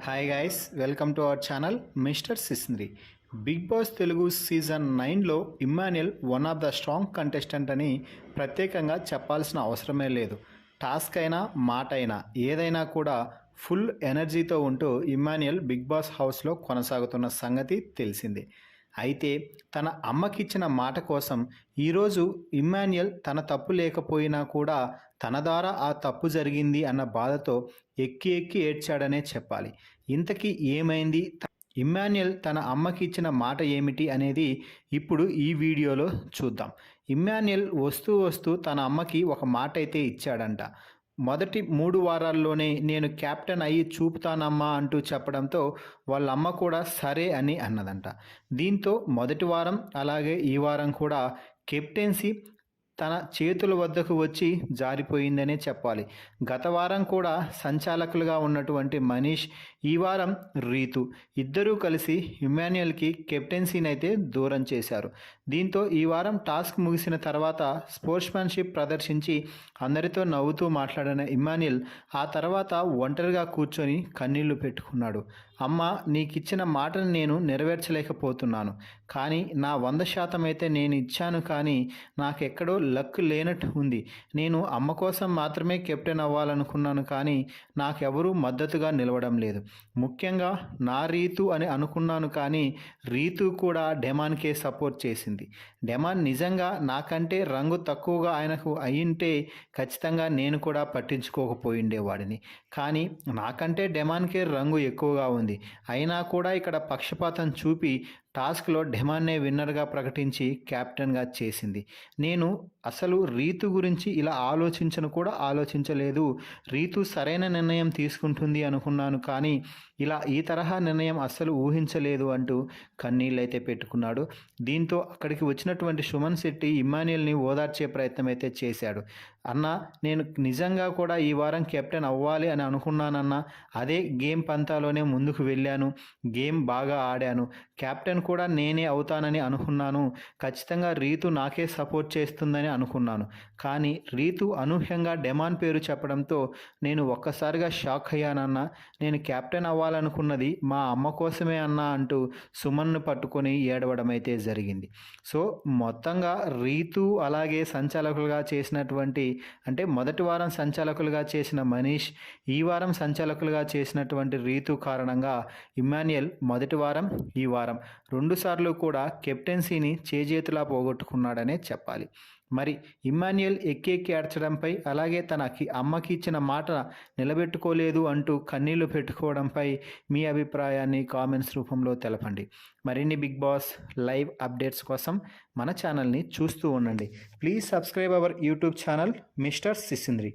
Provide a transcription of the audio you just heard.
Hi guys, welcome to our channel mister Sisindri. Bigg Boss Telugu season 9లో Emmanuel one of the strong contestant అని ప్రత్యేకంగా చెప్పాల్సిన అవసరమే లేదు. టాస్క్ అయినా మాట అయినా ఏదైనా కూడా ఫుల్ ఎనర్జీతో ఉంటూ ఇమ్మాన్యుయల్ బిగ్ బాస్ హౌస్లో కొనసాగుతున్న సంగతి తెలిసిందే. అయితే తన అమ్మకిచ్చిన మాట కోసం ఈరోజు ఇమ్మాన్యుయల్ తన తప్పు లేకపోయినా కూడా తన ద్వారా ఆ తప్పు జరిగింది అన్న బాధతో ఎక్కి ఎక్కి ఏడ్చాడనే చెప్పాలి. ఇంతకీ ఏమైంది, ఇమ్మాన్యుయల్ తన అమ్మకి ఇచ్చిన మాట ఏమిటి అనేది ఇప్పుడు ఈ వీడియోలో చూద్దాం. ఇమ్మాన్యుయల్ వస్తూ వస్తూ తన అమ్మకి ఒక మాట అయితే ఇచ్చాడంట. మొదటి 3 వారాల్లోనే నేను కెప్టెన్ అయ్యి చూపుతానమ్మా అంటూ చెప్పడంతో వాళ్ళ అమ్మ కూడా సరే అని అన్నదంట. దీంతో మొదటి వారం అలాగే ఈ వారం కూడా కెప్టెన్సీ తన చేతుల వద్దకు వచ్చి జారిపోయిందనే చెప్పాలి. గత వారం కూడా సంచాలకులుగా ఉన్నటువంటి మనీష్, ఈ వారం రీతు ఇద్దరూ కలిసి ఇమ్మాన్యుయల్కి కెప్టెన్సీని అయితే దూరం చేశారు. దీంతో ఈ వారం టాస్క్ ముగిసిన తర్వాత స్పోర్ట్స్మెన్షిప్ ప్రదర్శించి అందరితో నవ్వుతూ మాట్లాడిన ఇమ్మాన్యుయల్ ఆ తర్వాత ఒంటరిగా కూర్చొని కన్నీళ్లు పెట్టుకున్నాడు. అమ్మ, నీకిచ్చిన మాటను నేను నెరవేర్చలేకపోతున్నాను, కానీ నా 100% అయితే నేను ఇచ్చాను, కానీ నాకెక్కడో లక్ లేనట్టు ఉంది. నేను అమ్మ కోసం మాత్రమే కెప్టెన్ అవ్వాలనుకున్నాను, కానీ నాకెవరూ మద్దతుగా నిలవడం లేదు. ముఖ్యంగా నా రీతు అని అనుకున్నాను, కానీ రీతు కూడా డెమాన్కే సపోర్ట్ చేసింది. డెమాన్ నిజంగా నాకంటే రంగు తక్కువగా ఆయనకు అయ్యింటే ఖచ్చితంగా నేను కూడా పట్టించుకోకపోయిండేవాడిని. కానీ నాకంటే డెమాన్కే రంగు ఎక్కువగా ఉంది. అయినా కూడా ఇక్కడ పక్షపాతం చూపి టాస్క్లో డెమాన్నే విన్నర్గా ప్రకటించి కెప్టెన్గా చేసింది. నేను అసలు రీతు గురించి ఇలా ఆలోచించలేదు. రీతు సరైన నిర్ణయం తీసుకుంటుంది అనుకున్నాను, కానీ ఇలా ఈ తరహా నిర్ణయం అస్సలు ఊహించలేదు అంటూ కన్నీళ్ళైతే పెట్టుకున్నాడు. దీంతో అక్కడికి వచ్చినటువంటి సుమన్ శెట్టి ఇమ్మాన్యుయల్ని ఓదార్చే ప్రయత్నం అయితే చేశాడు. అన్న, నేను నిజంగా కూడా ఈ వారం కెప్టెన్ అవ్వాలి అని అనుకున్నానన్నా. అదే గేమ్ పంతాలోనే ముందుకు వెళ్ళాను, గేమ్ బాగా ఆడాను, కెప్టెన్ కూడా నేనే అవుతానని అనుకున్నాను. ఖచ్చితంగా రీతు నాకే సపోర్ట్ చేస్తుందని అనుకున్నాను, కానీ రీతు అనూహ్యంగా డెమాన్ పేరు చెప్పడంతో నేను ఒక్కసారిగా షాక్ అయ్యానన్నా. నేను కెప్టెన్ అవ్వాలనుకున్నది మా అమ్మ కోసమే అన్నా అంటూ సుమన్ను పట్టుకొని ఏడవడం అయితే జరిగింది. సో మొత్తంగా రీతు అలాగే సంచాలకులుగా చేసినటువంటి, అంటే మొదటి వారం సంచాలకులుగా చేసిన మనీష్, ఈ వారం సంచాలకులుగా చేసినటువంటి రీతు కారణంగా ఇమ్మాన్యుయల్ మొదటి వారం ఈ వారం 2 సార్లు కూడా కెప్టెన్సీని చేజేతులా పోగొట్టుకున్నాడనే చెప్పాలి. మరి ఇమ్మాన్యుయల్ ఎక్కి ఏడ్చడంపై, అలాగే తనకి అమ్మకి ఇచ్చిన మాట నిలబెట్టుకోలేదు అంటూ కన్నీళ్లు పెట్టుకోవడంపై మీ అభిప్రాయాన్ని కామెంట్స్ రూపంలో తెలపండి. మరిన్ని బిగ్ బాస్ లైవ్ అప్డేట్స్ కోసం మన ఛానల్ని చూస్తూ ఉండండి. Please subscribe our YouTube channel mister సిసింద్రి.